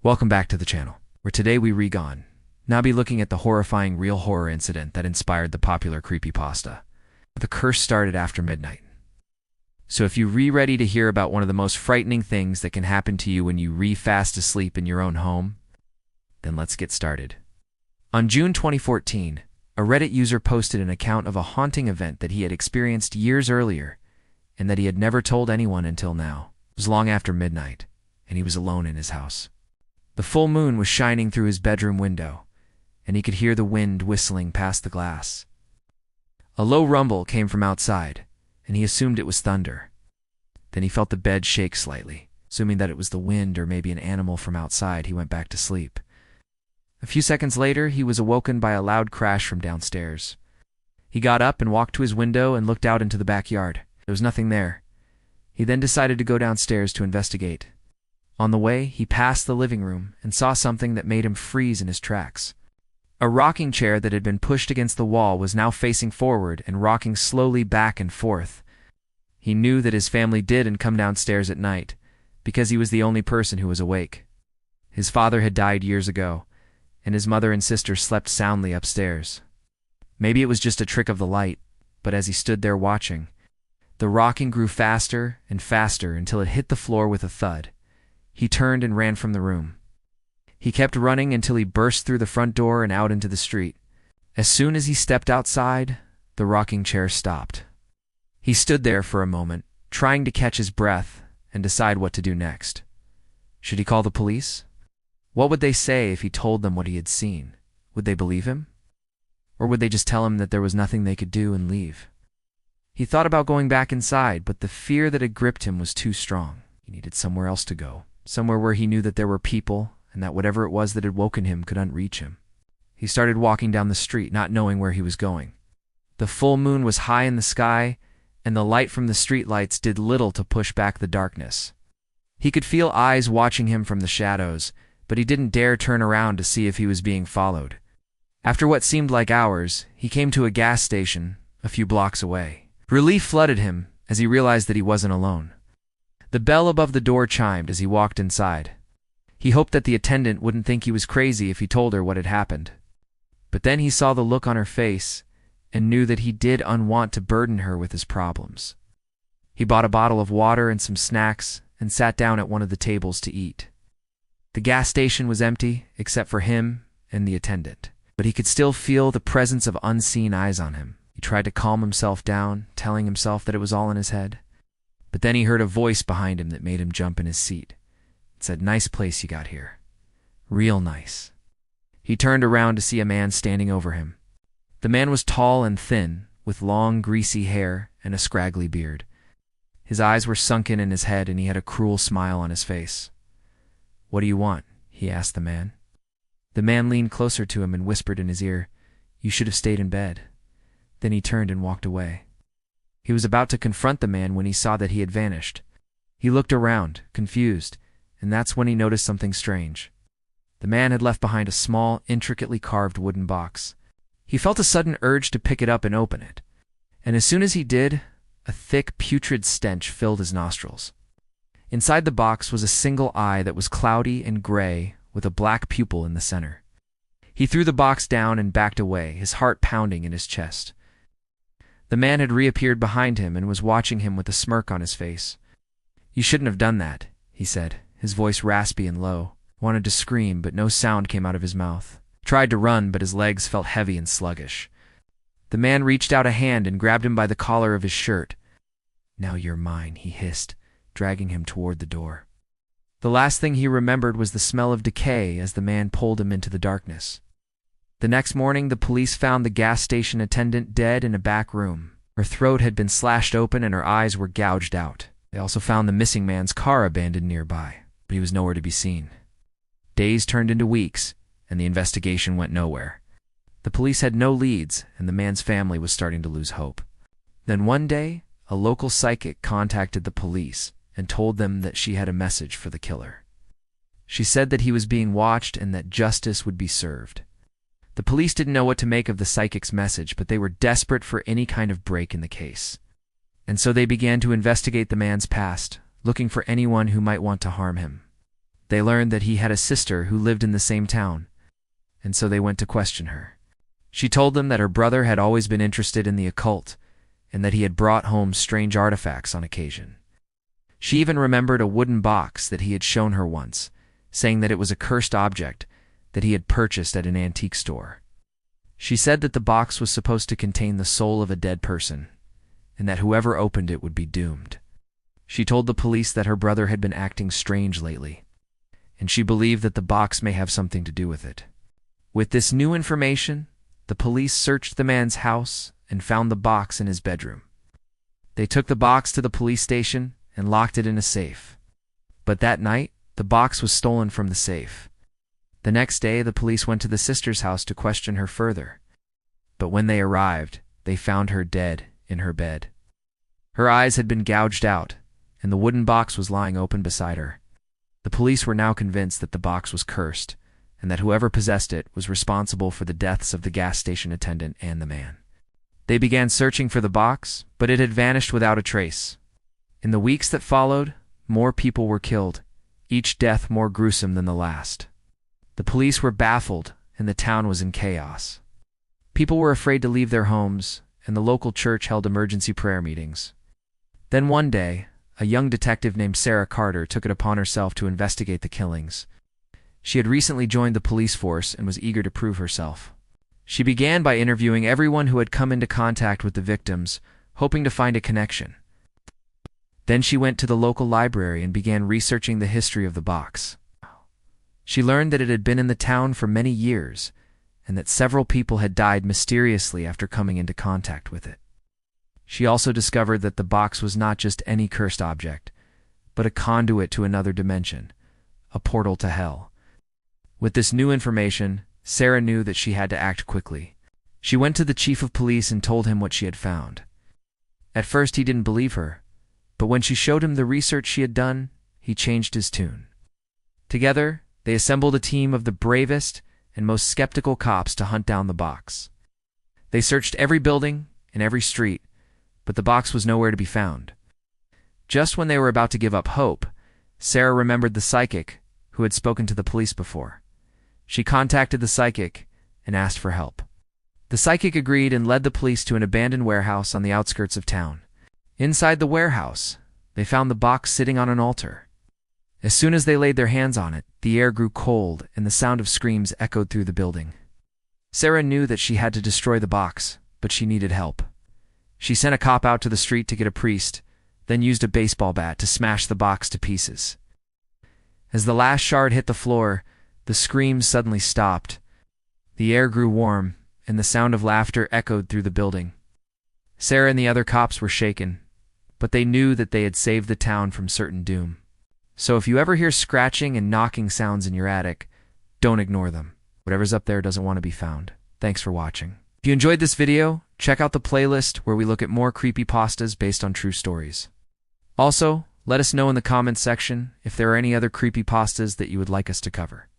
Welcome back to the channel, where today we now be looking at the horrifying real horror incident that inspired the popular creepypasta. The curse started after midnight. So if you're ready to hear about one of the most frightening things that can happen to you when you fast asleep in your own home, then let's get started. On June 2014, a Reddit user posted an account of a haunting event that he had experienced years earlier and that he had never told anyone until now. It was long after midnight, and he was alone in his house. The full moon was shining through his bedroom window, and he could hear the wind whistling past the glass. A low rumble came from outside, and he assumed it was thunder. Then he felt the bed shake slightly. Assuming that it was the wind or maybe an animal from outside, he went back to sleep. A few seconds later, he was awoken by a loud crash from downstairs. He got up and walked to his window and looked out into the backyard. There was nothing there. He then decided to go downstairs to investigate. On the way, he passed the living room and saw something that made him freeze in his tracks. A rocking chair that had been pushed against the wall was now facing forward and rocking slowly back and forth. He knew that his family didn't come downstairs at night, because he was the only person who was awake. His father had died years ago, and his mother and sister slept soundly upstairs. Maybe it was just a trick of the light, but as he stood there watching, the rocking grew faster and faster until it hit the floor with a thud. He turned and ran from the room. He kept running until he burst through the front door and out into the street. As soon as he stepped outside, the rocking chair stopped. He stood there for a moment, trying to catch his breath and decide what to do next. Should he call the police? What would they say if he told them what he had seen? Would they believe him? Or would they just tell him that there was nothing they could do and leave? He thought about going back inside, but the fear that had gripped him was too strong. He needed somewhere else to go. Somewhere where he knew that there were people, and that whatever it was that had woken him couldn't reach him. He started walking down the street, not knowing where he was going. The full moon was high in the sky, and the light from the street lights did little to push back the darkness. He could feel eyes watching him from the shadows, but he didn't dare turn around to see if he was being followed. After what seemed like hours, he came to a gas station a few blocks away. Relief flooded him as he realized that he wasn't alone. The bell above the door chimed as he walked inside. He hoped that the attendant wouldn't think he was crazy if he told her what had happened. But then he saw the look on her face and knew that he did unwant to burden her with his problems. He bought a bottle of water and some snacks and sat down at one of the tables to eat. The gas station was empty except for him and the attendant, but he could still feel the presence of unseen eyes on him. He tried to calm himself down, telling himself that it was all in his head. But then he heard a voice behind him that made him jump in his seat. It said, "Nice place you got here. Real nice." He turned around to see a man standing over him. The man was tall and thin, with long, greasy hair and a scraggly beard. His eyes were sunken in his head and he had a cruel smile on his face. "What do you want?" he asked the man. The man leaned closer to him and whispered in his ear, "You should have stayed in bed." Then he turned and walked away. He was about to confront the man when he saw that he had vanished. He looked around, confused, and that's when he noticed something strange. The man had left behind a small, intricately carved wooden box. He felt a sudden urge to pick it up and open it, and as soon as he did, a thick, putrid stench filled his nostrils. Inside the box was a single eye that was cloudy and gray with a black pupil in the center. He threw the box down and backed away, his heart pounding in his chest. The man had reappeared behind him and was watching him with a smirk on his face. "You shouldn't have done that," he said, his voice raspy and low. He wanted to scream, but no sound came out of his mouth. He tried to run, but his legs felt heavy and sluggish. The man reached out a hand and grabbed him by the collar of his shirt. "Now you're mine," he hissed, dragging him toward the door. The last thing he remembered was the smell of decay as the man pulled him into the darkness. The next morning, the police found the gas station attendant dead in a back room. Her throat had been slashed open and her eyes were gouged out. They also found the missing man's car abandoned nearby, but he was nowhere to be seen. Days turned into weeks, and the investigation went nowhere. The police had no leads, and the man's family was starting to lose hope. Then one day, a local psychic contacted the police and told them that she had a message for the killer. She said that he was being watched and that justice would be served. The police didn't know what to make of the psychic's message, but they were desperate for any kind of break in the case. And so they began to investigate the man's past, looking for anyone who might want to harm him. They learned that he had a sister who lived in the same town, and so they went to question her. She told them that her brother had always been interested in the occult and that he had brought home strange artifacts on occasion. She even remembered a wooden box that he had shown her once, saying that it was a cursed object that he had purchased at an antique store. She said that the box was supposed to contain the soul of a dead person, and that whoever opened it would be doomed. She told the police that her brother had been acting strange lately, and she believed that the box may have something to do with it. With this new information, the police searched the man's house and found the box in his bedroom. They took the box to the police station and locked it in a safe. But that night, the box was stolen from the safe. The next day, the police went to the sister's house to question her further. But when they arrived, they found her dead in her bed. Her eyes had been gouged out, and the wooden box was lying open beside her. The police were now convinced that the box was cursed, and that whoever possessed it was responsible for the deaths of the gas station attendant and the man. They began searching for the box, but it had vanished without a trace. In the weeks that followed, more people were killed, each death more gruesome than the last. The police were baffled, and the town was in chaos. People were afraid to leave their homes, and the local church held emergency prayer meetings. Then one day, a young detective named Sarah Carter took it upon herself to investigate the killings. She had recently joined the police force and was eager to prove herself. She began by interviewing everyone who had come into contact with the victims, hoping to find a connection. Then she went to the local library and began researching the history of the box. She learned that it had been in the town for many years, and that several people had died mysteriously after coming into contact with it. She also discovered that the box was not just any cursed object, but a conduit to another dimension, a portal to hell. With this new information, Sarah knew that she had to act quickly. She went to the chief of police and told him what she had found. At first he didn't believe her, but when she showed him the research she had done, he changed his tune. Together, they assembled a team of the bravest and most skeptical cops to hunt down the box. They searched every building and every street, but the box was nowhere to be found. Just when they were about to give up hope, Sarah remembered the psychic who had spoken to the police before. She contacted the psychic and asked for help. The psychic agreed and led the police to an abandoned warehouse on the outskirts of town. Inside the warehouse, they found the box sitting on an altar. As soon as they laid their hands on it, the air grew cold and the sound of screams echoed through the building. Sarah knew that she had to destroy the box, but she needed help. She sent a cop out to the street to get a priest, then used a baseball bat to smash the box to pieces. As the last shard hit the floor, the screams suddenly stopped. The air grew warm, and the sound of laughter echoed through the building. Sarah and the other cops were shaken, but they knew that they had saved the town from certain doom. So if you ever hear scratching and knocking sounds in your attic, don't ignore them. Whatever's up there doesn't want to be found. Thanks for watching. If you enjoyed this video, check out the playlist where we look at more creepypastas based on true stories. Also, let us know in the comments section if there are any other creepypastas that you would like us to cover.